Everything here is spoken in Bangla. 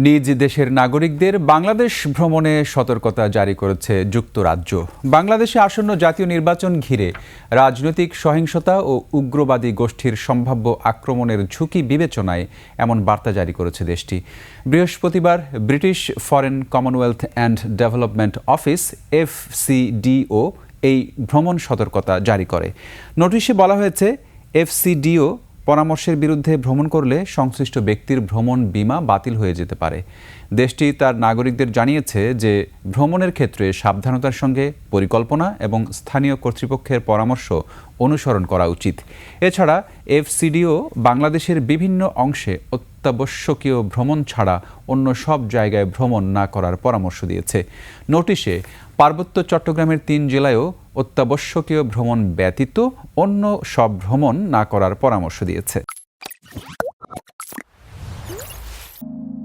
নিজ দেশের নাগরিকদের বাংলাদেশ ভ্রমণে সতর্কতা জারি করেছে যুক্তরাজ্য। বাংলাদেশে আসন্ন জাতীয় নির্বাচন ঘিরে রাজনৈতিক সহিংসতা ও উগ্রবাদী গোষ্ঠীর সম্ভাব্য আক্রমণের ঝুঁকি বিবেচনায় এমন বার্তা জারি করেছে দেশটি। বৃহস্পতিবার British foreign Commonwealth and development office FCDO এই ভ্রমণ সতর্কতা জারি করে। নোটিশে বলা হয়েছে, FCDO পরামর্শের বিরুদ্ধে ভ্রমণ করলে সংশ্লিষ্ট ব্যক্তির ভ্রমণ বীমা বাতিল হয়ে যেতে পারে। দেশটি তার নাগরিকদের জানিয়েছে যে ভ্রমণের ক্ষেত্রে সাবধানতার সঙ্গে পরিকল্পনা এবং স্থানীয় কর্তৃপক্ষের পরামর্শ অনুসরণ করা উচিত। এছাড়া FCDO বাংলাদেশের বিভিন্ন অংশে অত্যাবশ্যকীয় ভ্রমণ ছাড়া অন্য সব জায়গায় ভ্রমণ না করার পরামর্শ দিয়েছে। নোটিশে পার্বত্য চট্টগ্রামের 3 জেলায়ও অত্যাবশ্যকীয় ভ্রমণ ব্যতীত অন্য সব ভ্রমণ না করার পরামর্শ দিয়েছে।